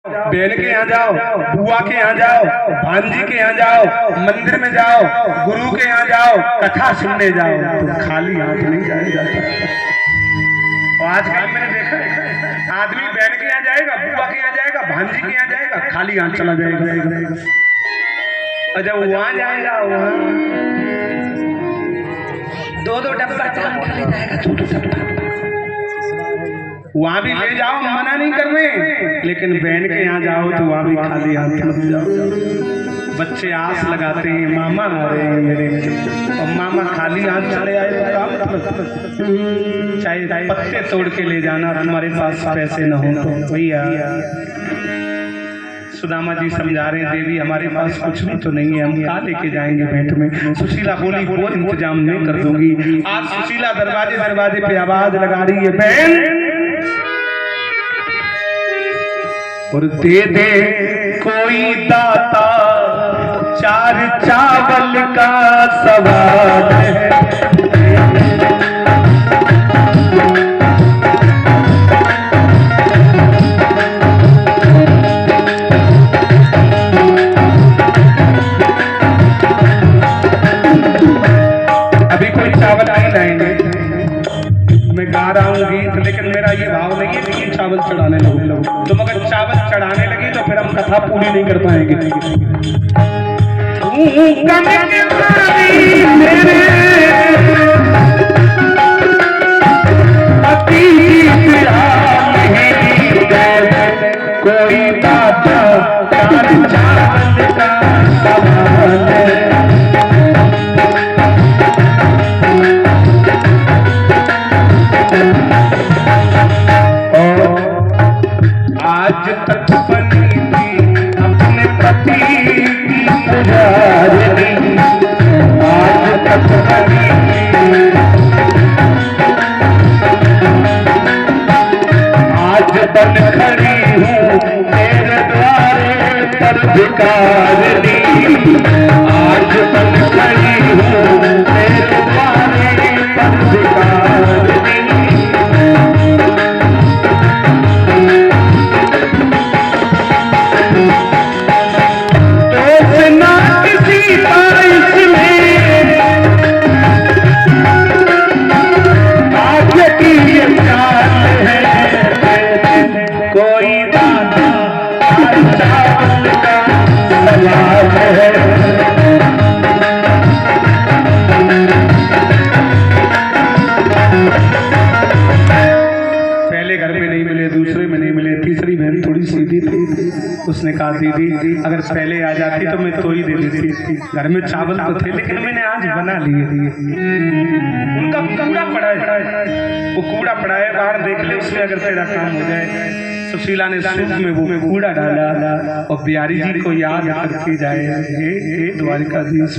बहन के यहाँ जाओ, बुआ के यहाँ जाओ, भांजी के यहाँ जाओ, मंदिर में जाओ, गुरु के यहाँ जाओ, कथा सुनने जाओ, तो खाली हाथ नहीं जाया जाता। और आजकल मैंने देखा है आदमी बहन के यहाँ जाएगा, बुआ के यहाँ जाएगा, भांजी के यहाँ जाएगा, खाली हाथ चला जाएगा। और जब वहां जाएगा वहां दो डब्बा चावल खा ले जाएगा। वहां भी ले जाओ, मना नहीं कर रहे, लेकिन बहन के यहाँ जाओ तो वहां भी खाली हाथ मत जाओ। बच्चे आस लगाते हैं मामा आ रहे हैं मेरे, और मामा खाली हाथ चले आए तो क्या मतलब? चाहे पत्ते तोड़ के ले जाना, तुम्हारे पास पैसे न हो तो भैया। सुदामा जी समझा रहे हैं, देवी हमारे पास कुछ भी तो नहीं है, हम क्या लेके जाएंगे भेंट में? सुशीला बोली वो इंतजाम नहीं कर दूंगी। आज सुशीला दरवाजे पे आवाज लगा रही है, बहन और दे दे कोई दाता, चार चावल का सवाल है। अभी कोई चावल नहीं लाएंगे, मैं गा रहा हूँ गीत, लेकिन मेरा ये भाव नहीं है कि चावल चढ़ाने लगो। तुम अगर चावल चढ़ाने लगे तो फिर हम कथा पूरी नहीं कर पाएंगे। कोई बात चावल का सवाल है। आज तक बनी थी अपने पति की पुजारिनी, आज तक बनी थी, आज बन खड़ी हूँ तेरे द्वारे पर भिखारिनी, आज बन खड़ी हूँ तेरे द्वारे पर भिखारिनी। पहले घर में नहीं मिले, दूसरे में नहीं मिले, तीसरी बहन थोड़ी सीधी थी, उसने कहा दीदी अगर पहले आ जाती तो मैं तो ही दे देती। घर में चावल तो थे लेकिन मैंने आज बना लिए। उनका कूड़ा पड़ा है, वो कूड़ा पड़ा है, बाहर देख ले, उसमें अगर तेरा काम हो जाए। सुशीला ने सूप में वो कूड़ा डाला और बिहारी जी को याद करके जाए, हे द्वारिकाधीश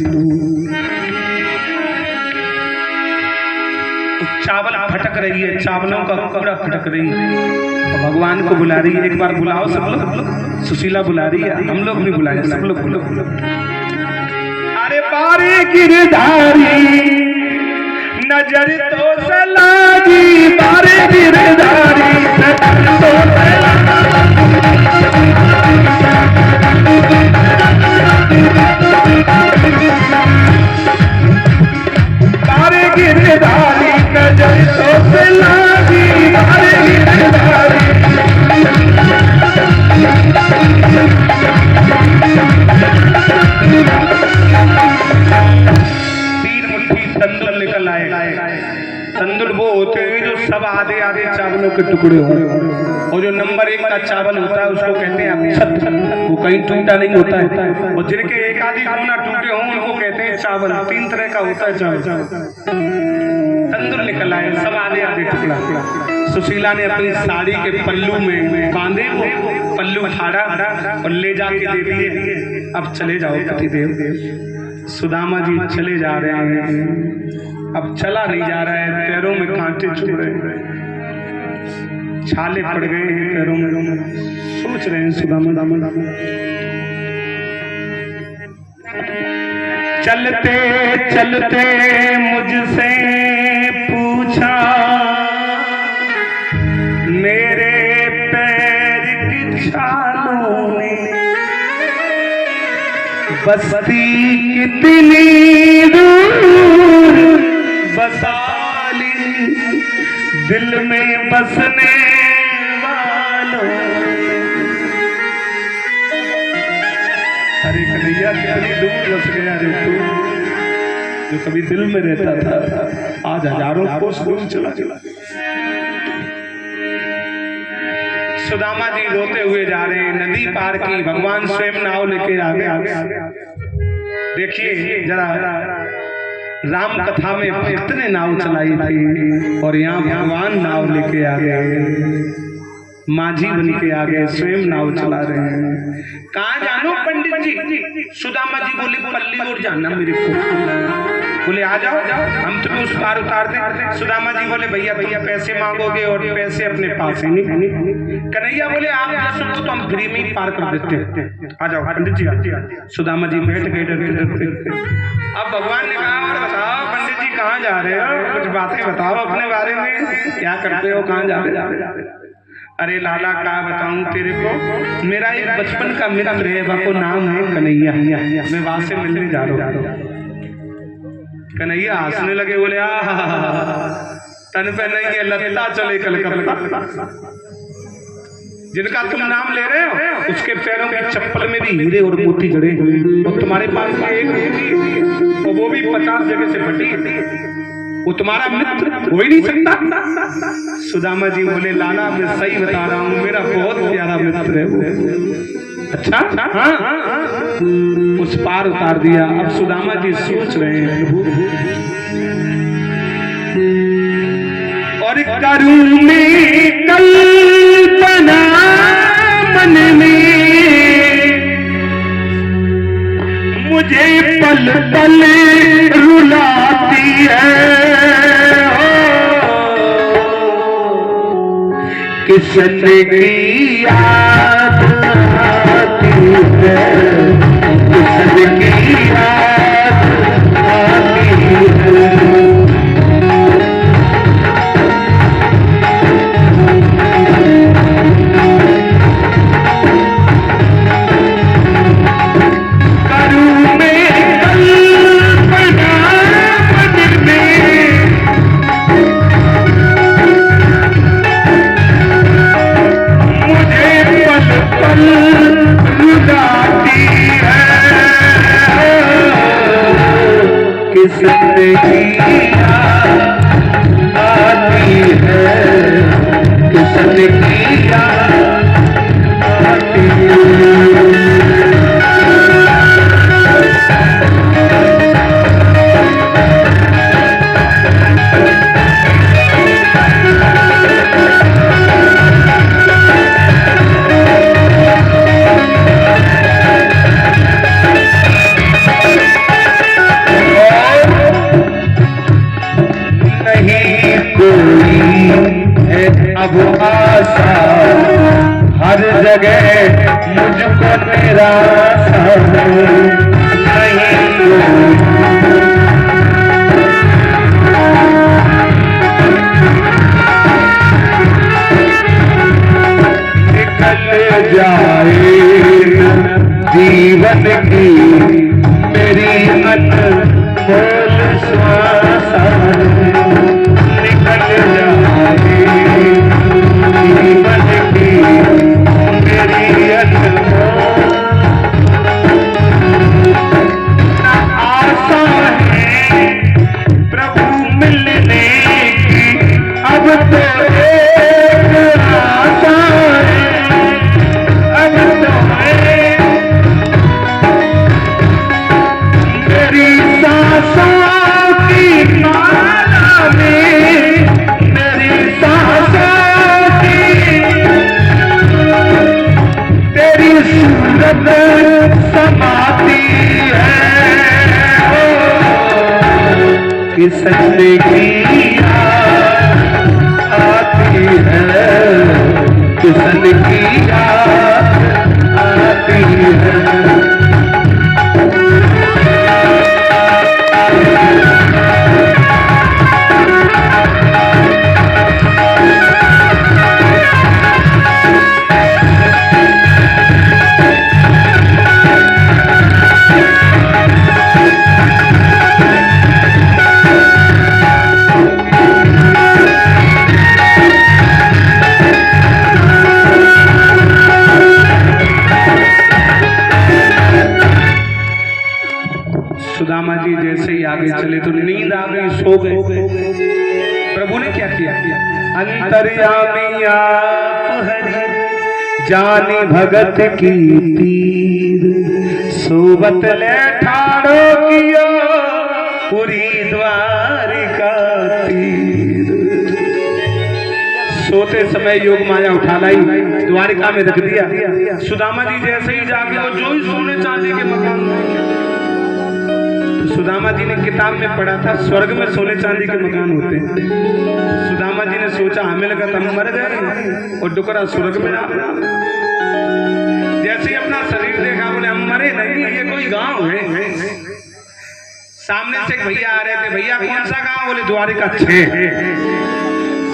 चावल फटक रही है, चावलों का कूड़ा फटक रही है, तो भगवान को बुला रही है। एक बार बुलाओ सब लोग, सुशीला बुला रही है, हम लोग भी बुलाए, सब लोग बुलो। अरे बारे गिरधारी नजर तो सलागी, बारे गिरधारी नजर तो बारे गिरधारी नजर तो लागी, बारे गिरधारी। तीन मुट्ठी तंदुल निकल आए। तंदुल वो होते हैं जो सब आधे आधे चावलों के टुकड़े हों, और जो नंबर 1 का चावल होता है उसको कहते हैं अक्षत, वो कहीं टूटा नहीं होता है, और जिनके एक आधी कोना टूटे हों उनको कहते हैं चावल। 3 तरह का होता है चावल। तंदुल निकल आए, सब आधे आधे टुकड़ा। सुशीला ने अपनी साड़ी के पल्लू में बांधे, वो पल्लू फाड़ा और ले जाके दे दिए। अब चले जाओ पतिदेव। सुदामा जी चले जा रहे हैं, अब चला नहीं जा रहा है, पैरों में कांटे चुभ रहे हैं, छाले पड़ गए हैं पैरों में। सोच रहे हैं सुदामा चलते चलते मुझसे पूछा, मेरे पैर की छाल वालों ने बस्ती कितनी दूर बसा ली, दिल में बसने वालों। अरे कन्हैया कितनी दूर बस गया रे तू, जो कभी दिल में रहता था आज हजारों कोस दूर चला चला। सुदामा जी रोते हुए जा रहे हैं, नदी पार की, भगवान स्वयं नाव लेके आगे। देखिए जरा राम कथा में कितने नाव चलाई थी और यहाँ भगवान नाव लेके आ गए, माझी बन के आ गए, स्वयं नाव चला रहे हैं। कहाँ जानो पंडित जी? सुदामा जी बोले पल्ली और जाना मेरे को। बोले आ जाओ हम तुम्हें उस पार उतार दें। सुदामा जी बोले भैया पैसे मांगोगे और पैसे अपने पास ही नहीं। कन्हैया बोले आप जैसे तो हम फ्री में ही पार कर देते हैं, आ जाओ पंडित जी। सुदामा जी बैठ गए डरते। अब भगवान ने कहा और बताओ पंडित जी कहाँ जा रहे हो, कुछ बातें बताओ अपने बारे में, क्या करते हो, कहाँ जा रहे? अरे लाला क्या बताऊं तेरे को, मेरा एक बचपन का मित्र है, वो नाम है कन्हैया, मैं वहां से मिलने जा रहा हूँ। कन्हैया हंसने लगे, बोले तन पे नहीं है लता चले कलकत्ता। जिनका तुम नाम ले रहे हो उसके पैरों की चप्पल में भी हीरे और मोती जड़े हुए, और तुम्हारे पास एक वो भी 50 जगह से फटी, वो तुम्हारा मित्र हो ही नहीं सकता। सुदामा जी बोले लाला मैं सही बता रहा हूँ, मेरा बहुत प्यारा मित्र है वो। अच्छा हाँ। उस पार उतार दिया। अब सुदामा जी सोच रहे हैं और करूं मैं कल्पना मन में, मुझे पल पल रुलाती है, किसने की याद आती है, किसने की याद आती है। किसने की याद आती है, किसने की याद आती है। अब आशा हर जगह मुझको निराशा निकल जाए जीवन की मेरी अनमोल श्वास, निकल जाए जीवन की मेरी अनमोल आशा है प्रभु मिलने की, अब तो एक आशा है, अब तो मेरी सांसों की माला में, मेरी सांसों की तेरी सूरत समाती है, किसने की याद आती है, किसने की याद आती है। जी जैसे ही आगे चले तो नींद आ गई, सो गए। प्रभु ने क्या किया, अंतर्यामी आप हैं जाने भगत की पीर, सोबत ले ठाड़ो कियो पूरी द्वारिका तीर। सोते समय योग माया उठा लाई, द्वारिका में रख दिया। सुदामा जी जैसे ही जागे वो जो ही सोने चांदी के मकान में, तो सुदामा जी ने किताब में पढ़ा था स्वर्ग में सोने चांदी के मकान होते हैं। सुदामा जी ने सोचा हमें लगा हम मर गए और डुकरा स्वर्ग में आ गया। जैसे ही अपना शरीर देखा बोले हम मरे नहीं, ये कोई गांव है। सामने से एक भैया आ रहे थे, भैया कौन सा गांव? बोले द्वारिका 6।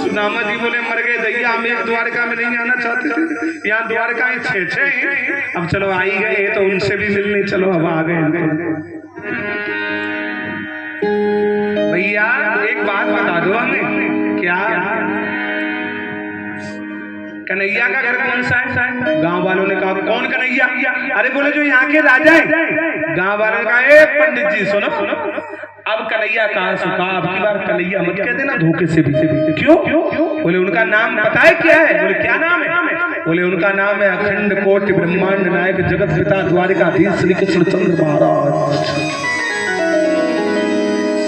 सुदामा जी बोले मर गए दैया, हम एक द्वारिका में नहीं आना चाहते थे, यहाँ द्वारिका 6 हैं। अब चलो आई गए तो उनसे भी मिलने चलो, अब आ गए। भैया एक बात बता दो हमें, क्या कन्हैया का घर कौन सा है? गांव वालों ने कहा कौन कन्हैया? अरे बोले जो यहाँ के राजा है। गांव वालों ने कहा ए पंडित जी सुनो सुनो, अब कन्हैया कहाँ सुखा, अब की बार कन्हैया मत कह देना धोखे से भी। क्यों? बोले उनका नाम पता है क्या है? बोले क्या नाम है? बोले उनका नाम है अखंड कोटि ब्रह्मांड नायक जगत पिता द्वारिकाधीश श्री कृष्ण चंद्र महाराज।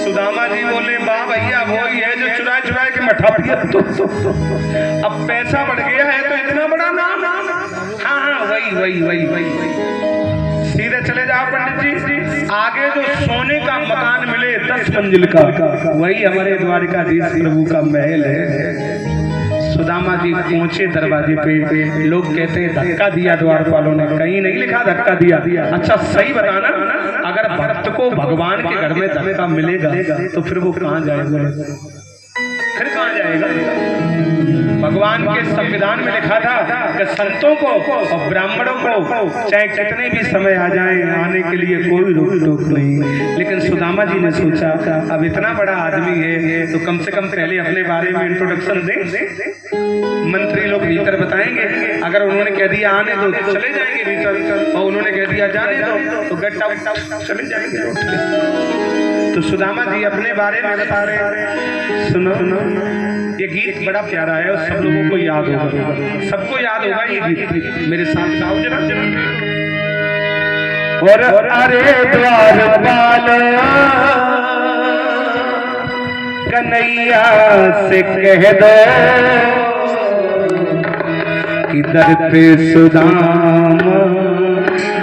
सुदामा जी बोले वाह भैया वो ही है जो चुराए चुराए के मठा पिया। तो अब पैसा बढ़ गया है तो इतना बड़ा नाम। हाँ हाँ वही सीधे चले जाओ पंडित जी, आगे जो सोने का मकान मिले 10 मंजिल का, वही हमारे द्वारिकाधीश प्रभु का महल है। सुदामा जी पहुंचे दरवाजे पे, लोग कहते हैं धक्का दिया द्वारपालों ने, कहीं नहीं लिखा धक्का दिया। अच्छा सही बताना, अगर भक्त को भगवान के घर में धक्का मिलेगा तो फिर वो कहाँ जाएगा? फिर कहाँ जाएगा? भगवान के संविधान में लिखा था कि संतों को और ब्राह्मणों को चाहे कितने भी समय आ जाए आने के लिए कोई रोक टोक नहीं। लेकिन सुदामा जी ने सोचा अब इतना बड़ा आदमी है तो कम से कम पहले अपने बारे में इंट्रोडक्शन दे। मंत्री लोग भीतर बताएंगे, अगर उन्होंने कह दिया आने दो तो चले जाएंगे भीतर, और उन्होंने कह दिया जाने दो तो गट्टा चले जाएंगे। तो सुदामा जी अपने बारे में बता रहे। सुनो सुनो, ये गीत बड़ा प्यारा है और सब लोगों को याद होगा, सबको याद होगा ये गीत। मेरे साथ गाओ जरा। और अरे द्वारपाल कन्हैया से कह दो इधर पे सुदामा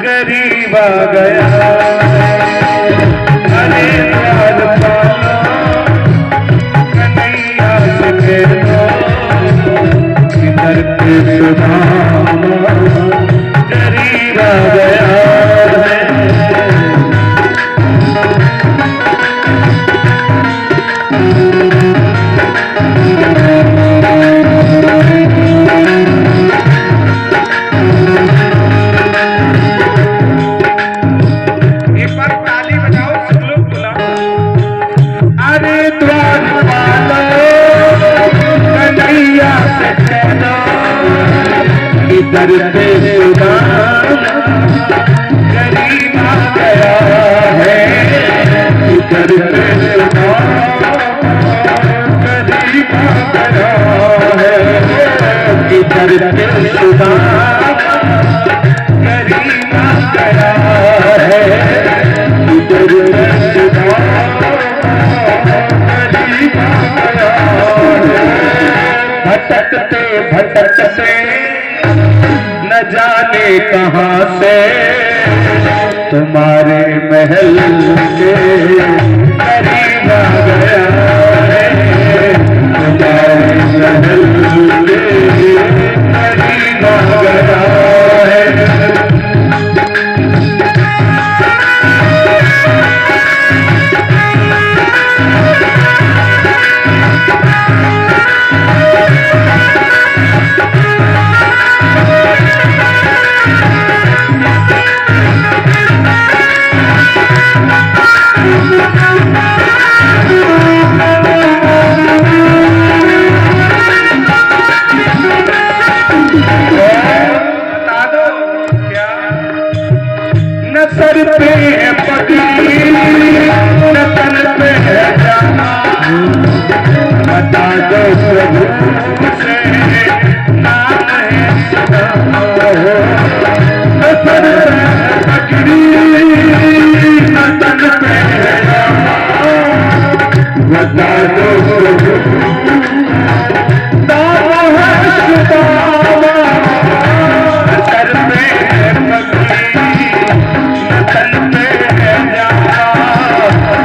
गरीब आ गया। अरे द्वारपाल कन्हैया से कह दो इधर पे सुदामा गरीब आ गया। इधर पे सुदामा गरीब आ गया है, इधर पे सुदामा गरीब आ गया है, इधर पे सुदामा गरीब आ गया है, इधर पे सुदामा गरीब आ गया है। भटकते भटकते न जाने कहाँ से तुम्हारे महल के करीब आ गया है, तुम्हारे महल के करीब आ गया है। सर पे पगड़ी न तन पे जामा, बता दो प्रभु से नाम है सुदामा। न सर पे पगड़ी न तन पे जामा, बता दो प्रभु नाम है सुदामा। सर पे पगड़ी न तन पे जामा,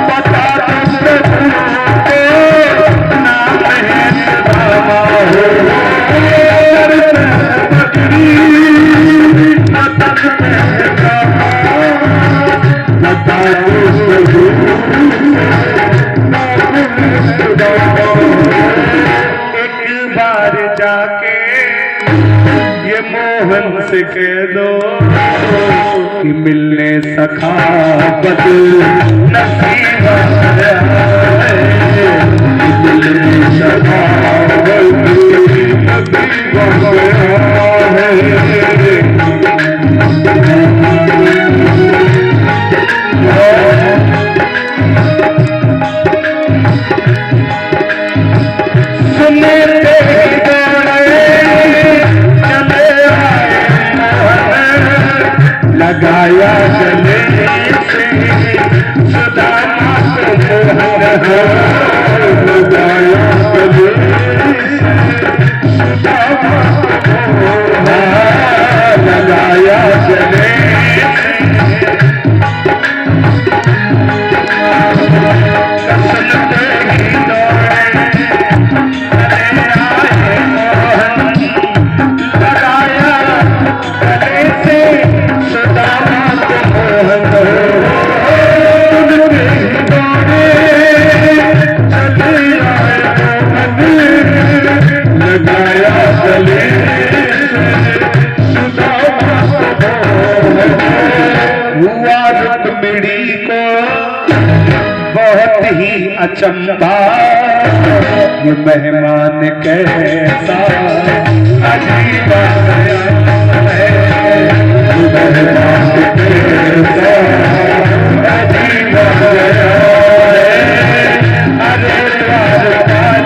बता दो प्रभु नाम है सुदामा। सर पे पगड़ी न तन पे जामा, बता दो प्रभु नाम है सुदामा। एक बार जाके ये मोहन से कह दो कि मिलने सखावत नसीब है, मिलने सखावत नसीब है। सुने तेरी दौड़े चले आए मोहन, लगाया गले से सुदामा को मोहन, लगाया गले से सुदामा को मोहन, लगाया गले अचंबा, ये मेहमान कैसा अजीब आया है, ये मेहमान कैसा अजीब आया है। अरे द्वारपाल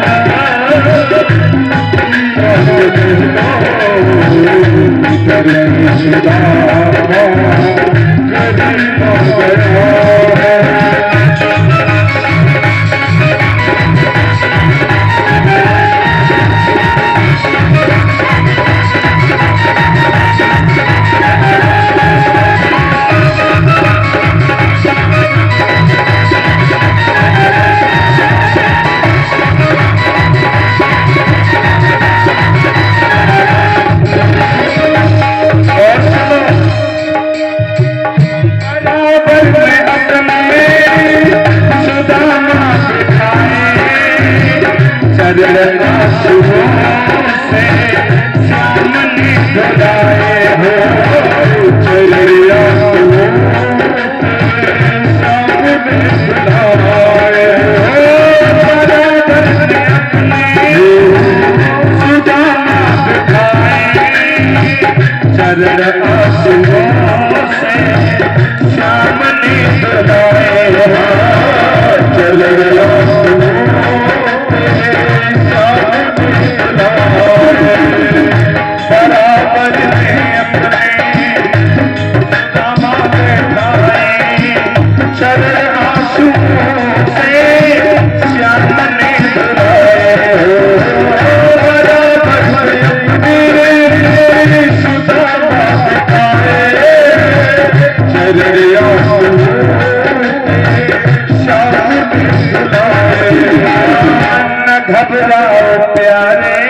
घबराओ प्यारे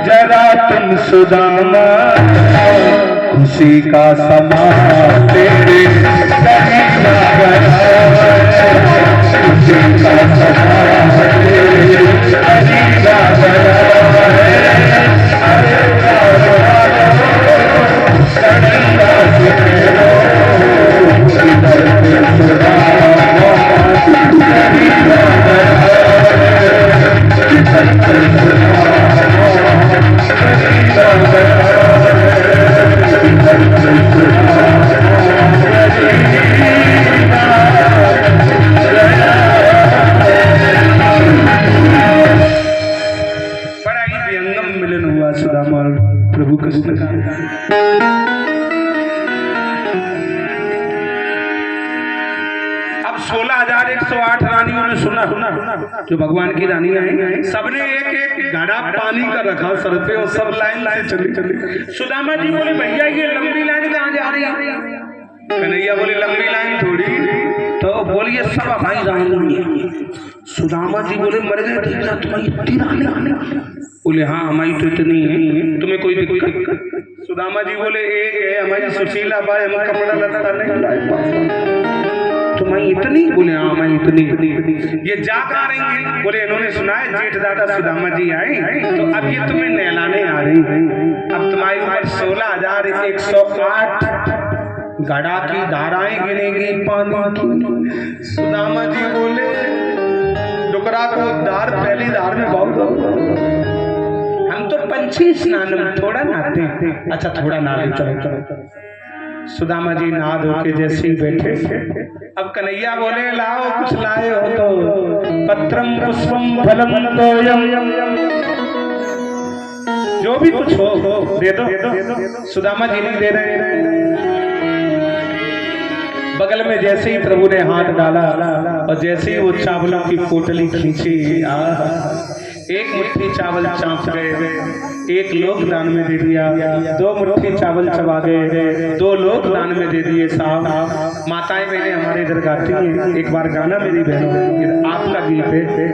जरा तुम सुदामा, खुशी का समा तेरे करीब आ गया, खुशी का समा तेरे करीब आ गया है। अरे 16,108 रानियों ने सुना जो भगवान की रानियां हैं, सबने एक एक घड़ा पानी का रखा सर पे और सब लाइन लाइन चली। सुदामा जी बोले भैया ये लंबी लाइन कहाँ जा रही है? कन्हैया बोले लंबी लाइन थोड़ी, तो बोलिए सब हमारी रानी है। सुदामा जी बोले मर गए तुम्हारी इतनी रानी? बोले हाँ हमारी तो इतनी है, तुम्हें कोई दिक्कत? सुदामा जी बोले एक है हमारी सुशीला बाई, हम कपड़ा लता नहीं लाए। तुम्हारी इतनी? बोले हाँ हमारी इतनी। ये जा कहाँ रही है? बोले इन्होंने सुना है जेठ दादा सुदामा जी आए तो अब ये तुम्हें नहलाने आ रही है। अब तुम्हारी उम्र 16,108 घड़ा की धाराएं गिनेगी पानी की। सुदामा जी बोले डुकरा को धार पहली धार में बहुत, हम तो पंछी स्नान में थोड़ा नहाते हैं। अच्छा थोड़ा नहा चलो। सुदामा जी नहा धो के जैसे ही बैठे, अब कन्हैया बोले लाओ कुछ लाए हो तो, पत्रम पुष्पम फलम तोयम, जो भी कुछ हो दे दो। सुदामा जी नहीं दे रहे। बगल में जैसे ही प्रभु ने हाथ डाला और जैसे ही वो चावलों की पोटली खींची, एक मुट्ठी चावल चाँप गए, एक लोग दान में दे दिया। 2 मुट्ठी चावल चबा गए, 2 लोग दान में दे दिए। साहब माताएं बहनें हमारे इधर गाती हैं, एक बार गाना मेरी बहनों आपका गीत है।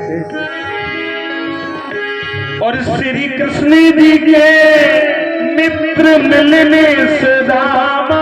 और श्री कृष्ण जी के मित्र मिलने सुदामा,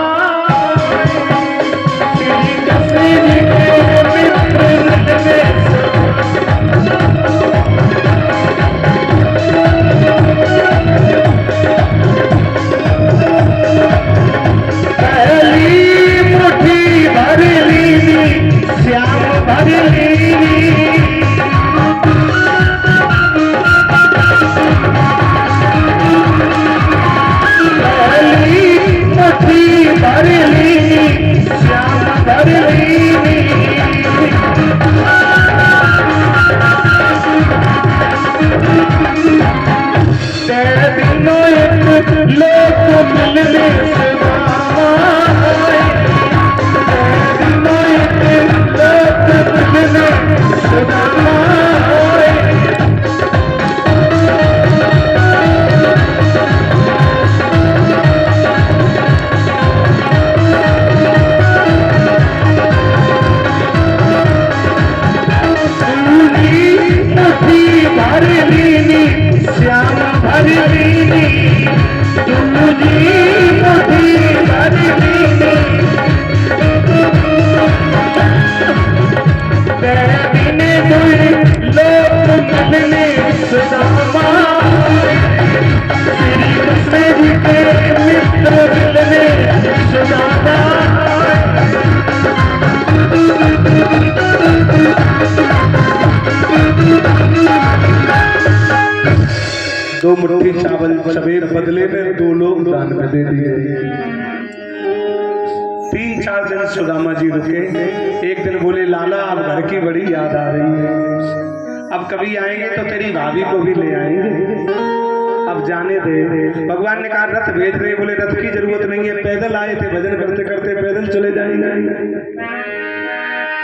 श्री कृष्ण जी के मित्र मिलने दो मुट्ठी चावल चबे बदले में 2 लोग दान में दे दिए। 3-4 दिन सुदामा जी रुके। एक दिन बोले लाला अब घर की बड़ी याद आ रही है, अब कभी आएंगे तो तेरी भाभी को भी ले आएंगे, अब जाने दे। भगवान ने कहा रथ भेज रहे, बोले रथ की जरूरत नहीं है, पैदल आए थे भजन करते करते पैदल चले जाएंगे।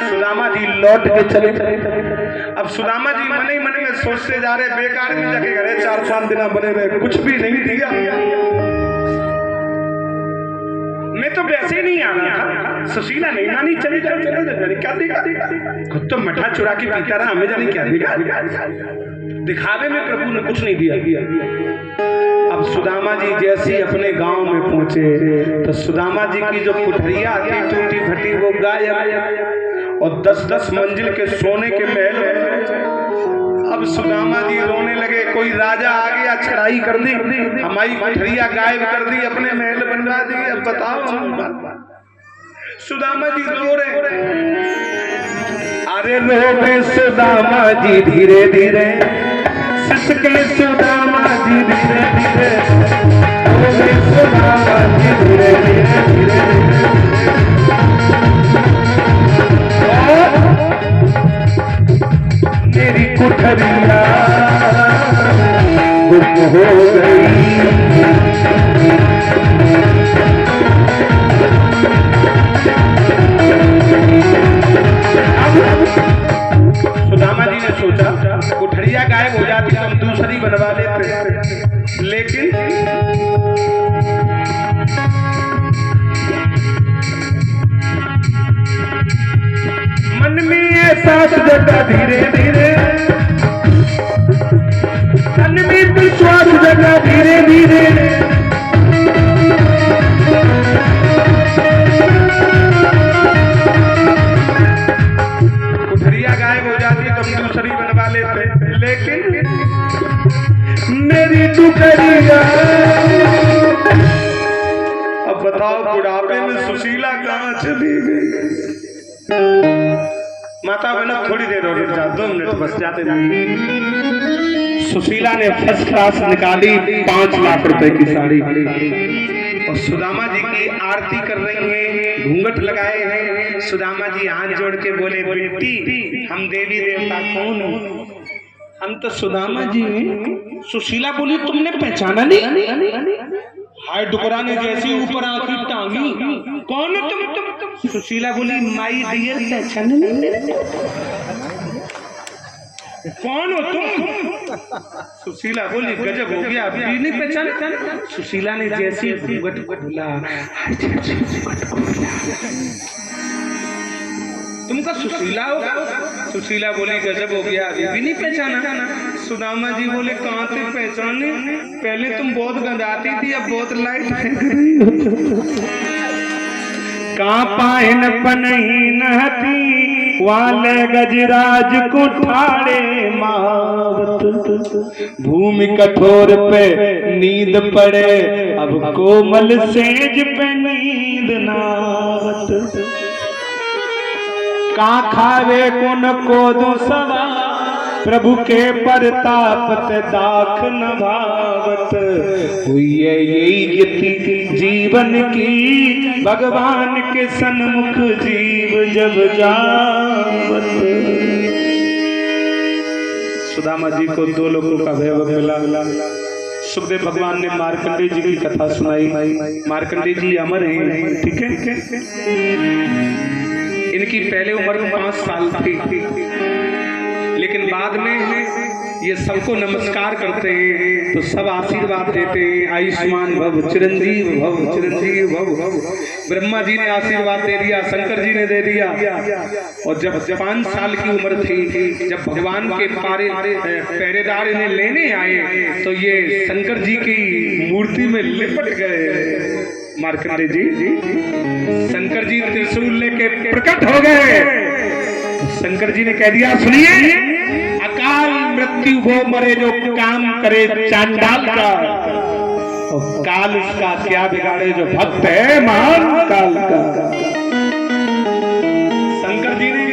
सुदामा जी लौट के चले। अब सुदामा जी मन ही मन में सोचते जा रहे बेकार की जगह गए, 4-5 दिन बने रहे, कुछ भी नहीं दिया। मैं तो वैसे ही नहीं आ रहा था, सुशीला नहीं मानी, चली क्या देखा, खुद तो मठा चुरा के पीता रहा, हमें जाने क्या देखा। दिखावे में प्रभु ने कुछ नहीं दिया। अब सुदामा जी जैसे ही अपने गांव में पहुंचे तो सुदामा जी की जो कुठरिया थी टूटी फटी वो गायब, और 10-10 मंजिल के सोने के महल। अब सुदामा जी रोने लगे, कोई राजा आ गया चढ़ाई कर दी, हमारी कुठरिया गायब कर दी, अपने महल बनवा दी, अब बताओ। सुदामा जी रो रहे, अरे रो सुदामा जी धीरे धीरे, सिसके सुदामा जी धीरे धीरे, रो सुदामा जी धीरे धीरे। मेरी कुठरिया गुम हो गई, अब विश्वास जगा धीरे धीरे, तन में विश्वास जगा धीरे धीरे। कुठरिया गायब हो जाती तो हम दूसरी बनवा लेते, लेकिन मेरी कुठरिया। अब बताओ बुढ़ापे में सुशीला कहाँ चली गई? माता बहना थोड़ी देर और जा, 2 मिनट बस जाते नहीं। सुशीला ने फर्स्ट क्लास निकाली 5 लाख रुपए की साड़ी, और सुदामा जी की आरती कर रही हैं, घूंघट लगाए हैं। सुदामा जी हाथ जोड़ के बोले, बेटी हम देवी देवता कौन हो? हम तो सुदामा जी हैं। सुशीला बोली, तुमने पहचाना नहीं? हाय डुकरा ने जैसी ऊपर आंखी टांगी, कौन हो तुम? सुशीला बोली, माई डियर पहचाना नहीं? कौन हो तुम? सुशीला बोली, गजब हो गया, अभी नहीं पहचाना? सुशीला ने जैसी घूंघट खोला, तुमका सुशीला होगा? सुशीला बोली, गजब हो गया, अभी भी नहीं पहचाना? सुदामा जी बोले, कहाँ थे पहचाने? पहले तुम बहुत गंदाती थी, अब बहुत लाइट फेंक रही हो। कहाँ पायन पनही नहती, वाले गजराज को ठाड़े मावत। भूमि कठोर पे नींद पड़े, अब कोमल सेज पे नींद नावत। का खावे कुन को दुसवा, प्रभु के परतापत दाख न भावत। हुई यही गति जीवन की, भगवान के सन्मुख जीव जब जावत। सुदामा जी को 2 लोगों का वैभव मिला। सुखदेव भगवान ने मार्कंडेय जी की कथा सुनाई। मार्कंडेय जी अमर हैं, ठीक है। इनकी पहले उम्र 5 साल थी, लेकिन बाद में ये सबको नमस्कार करते हैं तो सब आशीर्वाद देते हैं, आयुष्मान भव, चिरंजीव भव, चिरंजीव भव। ब्रह्मा जी ने आशीर्वाद दे दिया, शंकर जी ने दे दिया। और जब 5 साल की उम्र थी, जब भगवान के पहरेदार इन्हें लेने आए तो ये शंकर जी की मूर्ति में लिपट गए। मार्कंडेय जी, शंकर जी त्रिशूल लेके प्रकट हो गए। शंकर जी ने कह दिया, सुनिए, अकाल मृत्यु वो मरे जो काम करे चांडाल का, और काल उसका क्या बिगाड़े जो भक्त है महान काल का। शंकर जी ने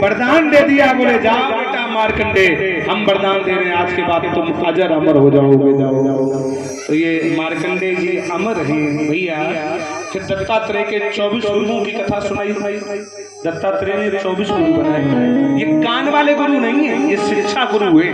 वरदान दे दिया, बोले जाओ बेटा मार्कंडेय, हम वरदान दे रहे हैं, आज के बाद तुम अजर अमर हो जाओगे, जाओ। तो ये मार्कंडेय जी अमर हैं भैया। फिर दत्तात्रेय के 24 गुरुओं की कथा सुनाई। दत्तात्रेय ने 24 गुरु बनाए। ये कान वाले गुरु नहीं है, ये शिक्षा गुरु है।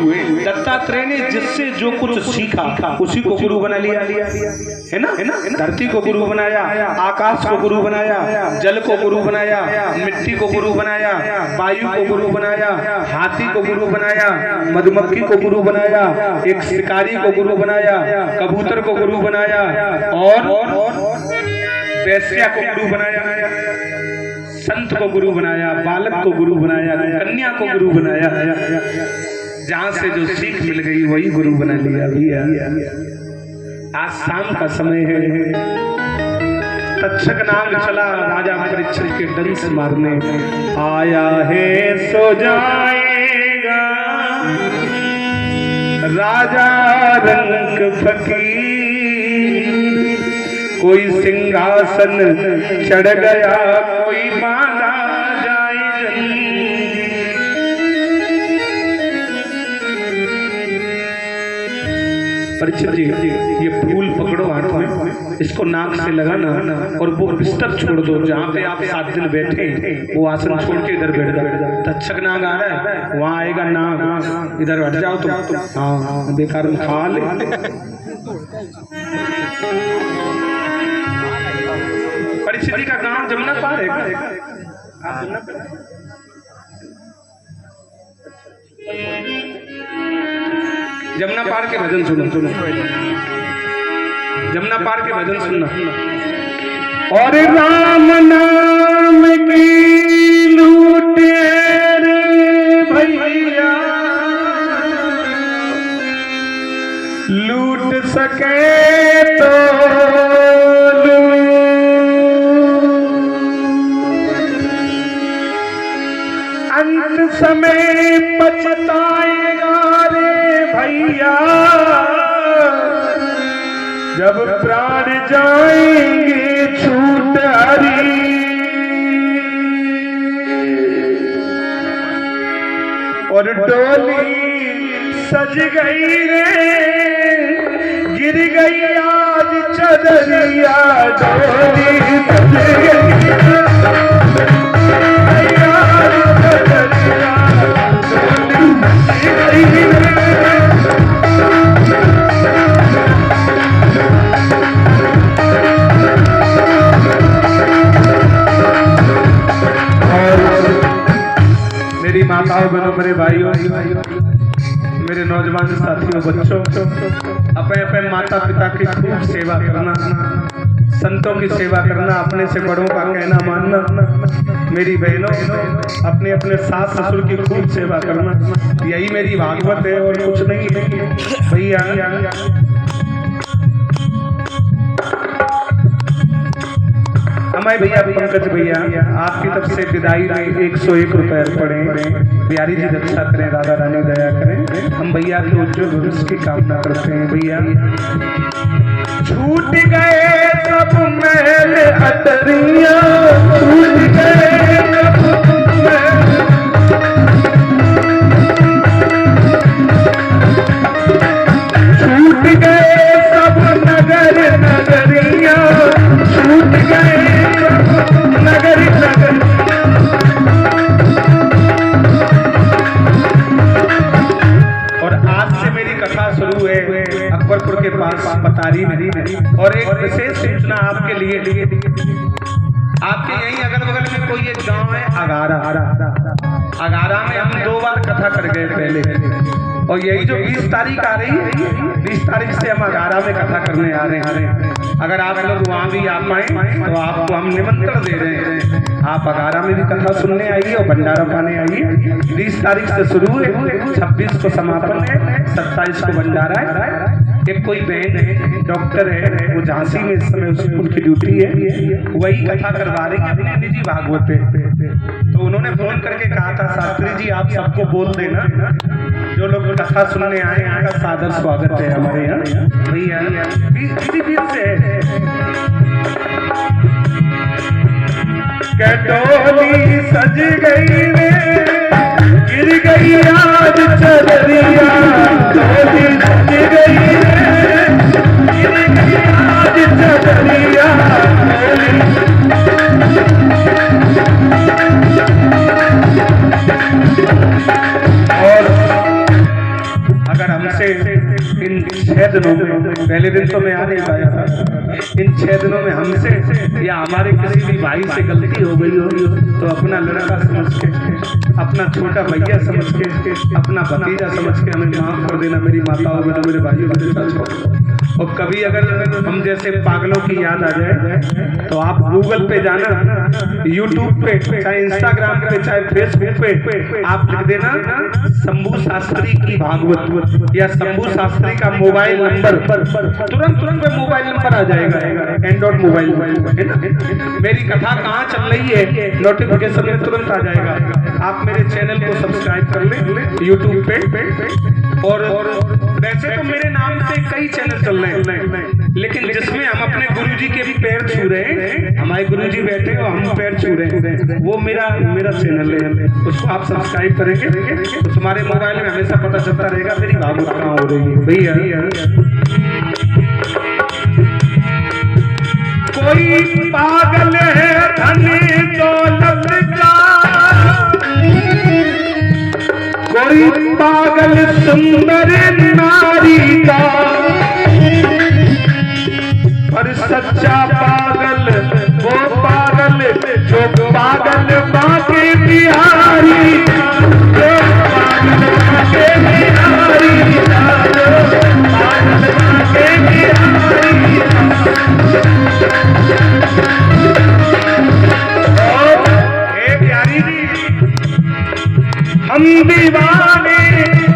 दत्तात्रेय ने जिससे जो कुछ सीखा उसी को गुरु बना लिया, है ना? धरती को गुरु बनाया, आकाश को गुरु बनाया, जल को गुरु बनाया, मिट्टी को गुरु बनाया, वायु को गुरु बनाया, हाथी को गुरु बनाया, मधुमक्खी को गुरु बनाया, एक शिकारी को गुरु बनाया, कबूतर को गुरु बनाया, और वैश्या को गुरु बनाया, संत को गुरु बनाया, बालक को गुरु बनाया, कन्या को गुरु बनाया। जहां से जो सीख मिल गई वही गुरु बना लिया भैया। आज शाम का समय है, तक्षक नाग चला राजा परीक्षित के डंस मारने। आया है सो जाएगा राजा रंग फकीर, कोई सिंहासन चढ़ गया, कोई बांधा जाए जंजीर। परीक्षित जी, ये फूल पकड़ो हाथ में, इसको नाक से लगाना और वो बिस्तर छोड़ दो, जहाँ पे आप 7 दिन बैठे वो आसन छोड़ के इधर बैठ जाओ। तक्षक नाग आ रहा है, वहाँ आएगा नाग, इधर बैठ जाओ तुम। हाँ, बेकार में खा ले। परीक्षित जी का गांव जमुना पार है, आप जमुना पार? जमुना पार के भजन सुनो, जमुना पार के भजन सुनना। और राम नाम की लूटे समय पछताएगा रे भैया, जब प्राण जाएंगे छूट हरी। और डोली सज गई रे, गिर गई आज चदरिया, डोली सज गई आज चदरिया, डोली सज गई रे। मेरी माताओं बहनों, मेरे भाइयों, मेरे नौजवान साथियों, बच्चों, अपने अपने माता पिता की खूब सेवा करना, संतों की सेवा करना, अपने से बड़ों का कहना मानना। मेरी बहनों, अपने अपने सास ससुर की खूब सेवा करना। यही मेरी भागवत है और कुछ नहीं है भैया। हमारे भैया पंकज भैया आपकी तरफ से विदाई में 101 रुपए पड़े। बिहारी जी रक्षा करें, राधा रानी दया करें। हम भैया के उज्जवल भविष्य की कामना करते हैं। भैया छूट गए सब महल अटरियां, छूट गए छूट गए सब नगर नगरियां, छूट गए नगर नगर। और आज से मेरी कथा शुरू है अकबरपुर के पास पतारी में। और एक विशेष सूचना आपके लिए, आपके यही अगल बगल में कोई एक गांव है अगारा। अगारा में हम 2 बार कथा कर गए पहले, और यही जो 20 तारीख आ रही है, 20 तारीख से हम अगारा में कथा करने आ रहे हैं। अगर आप लोग वहाँ भी आ पाए तो आपको हम निमंत्रण दे रहे हैं, आप अगारा में भी कथा सुनने आइए और भंडारा पाने आइए। 20 तारीख से शुरू है, 26 को समापन है, 27 को भंडारा है। एक कोई बहन है, डॉक्टर है, वो झांसी में इस समय उसकी ड्यूटी है, वही कथा करवा रही है अपने निजी भागवत पे। तो उन्होंने फोन करके कहा था, शास्त्री जी आप सबको बोल देना, जो लोग कथा सुनने आए हैं का सादर स्वागत है हमारे यहाँ। भैया बीच से डोली सज गई रे, गिर गई आज चदरिया, डोली सज गई रे, गिर गई आज चदरिया। और अगर हमसे इन 6 दिनों में, पहले दिन तो मैं आ नहीं पाया था, इन 6 दिनों में हमसे या हमारे किसी भी भाई से गलती हो गई हो तो अपना लड़का समझ के, अपना छोटा भैया समझ के, अपना भतीजा समझ के हमें माफ कर देना। मेरी माताओं बहनों, मेरे भाइयों, मेरे साथियों। और कभी अगर हम जैसे पागलों की याद आ जाए तो आप गूगल पे जाना, यूट्यूब पे, चाहे इंस्टाग्राम पे, चाहे फेसबुक पे आप लिख देना शंभू शास्त्री की भागवत या शंभू शास्त्री का मोबाइल नंबर, तुरंत पे मोबाइल नंबर आ जाएगा, एंड्रॉइड मोबाइल है ना। मेरी कथा कहाँ चल रही है नोटिफिकेशन में तुरंत आ जाएगा। आप मेरे चैनल को सब्सक्राइब कर लें यूट्यूब पे। और वैसे तो मेरे नाम से कई चैनल चल रहे हैं, लेकिन जिसमें हम अपने गुरुजी के भी पैर छू रहे हैं, हमारे गुरुजी बैठे और हम पैर छू रहे हैं, वो मेरा चैनल है, उसको आप सब्सक्राइब करेंगे तो तुम्हारे मोबाइल में हमेशा पता चलता रहेगा मेरी भागवत कहाँ हो रही है। भैया कोई पागल है धन दौलत का, कोई पागल सुंदर नारी का, पर सच्चा पागल वो पागल जो पागल बाके बिहारी, जो पागल बाके बिहारी, जो पागल बाके बिहारी। प्यारी जी, हम दीवाने,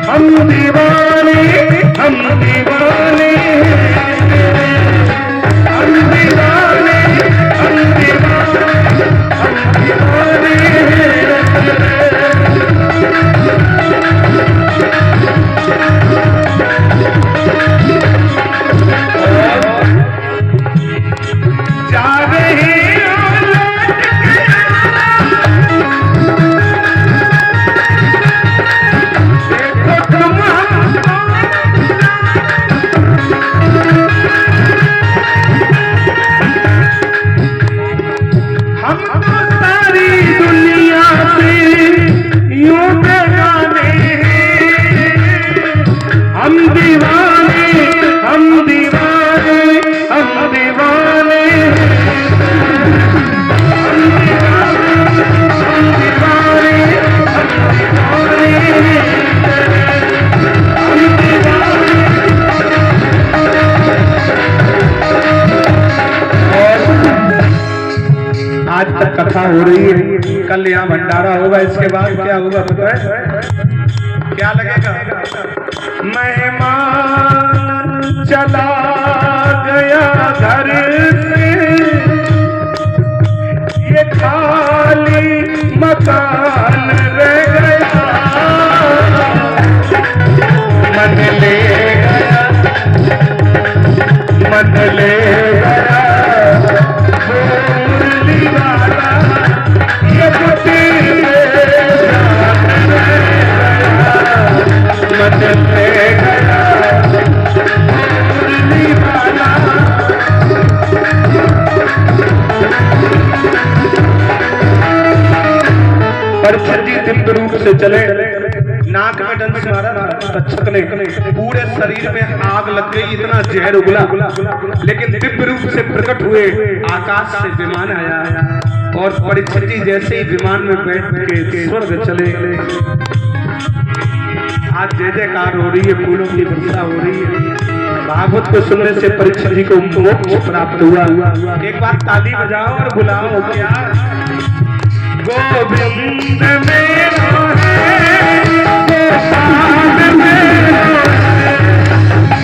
हम दीवाने, हम दीवाने, हम दीवाने, हम दीवाने, हम दीवाने। आज तक कथा हो रही है, कल यहाँ भंडारा होगा, इसके बाद क्या होगा पता है? क्या लगेगा? मेहमान चला गया घर से, ये खाली मकान रह गया, मन ले गया, मन ले गया मुरली वाला, ये बुद्धि मन ले गया मुरली वाला। परीक्षित जी दिव्य रूप से चले, नाक में डंस मारा तक्षक ने, पूरे शरीर में आग लग गई, इतना जहर उगला, लेकिन दिव्य रूप से प्रकट हुए, आकाश से विमान आया और परीक्षित जी जैसे ही विमान में बैठ के स्वर्ग चले। आज जय जयकार हो रही है, फूलों की वर्षा हो रही है, भागवत को सुनने से परीक्षित जी को मोक्ष प्राप्त हुआ। एक बार ताली बजाओ और बुलाओ क्या? गोविंद मेरा है, गोपाल मेरा है,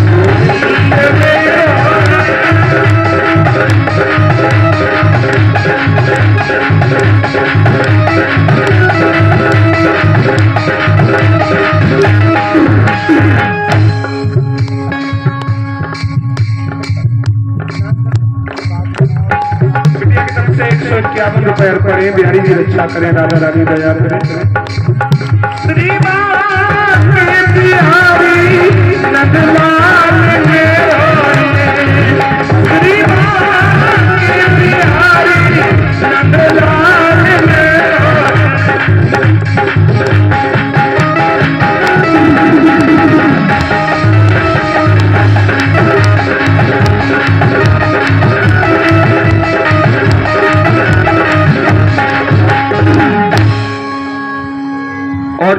गोविंद मेरा ₹151 पड़े। बिहारी जी रक्षा करें, राधा रानी दया करें। श्री बिहारी नंदलाल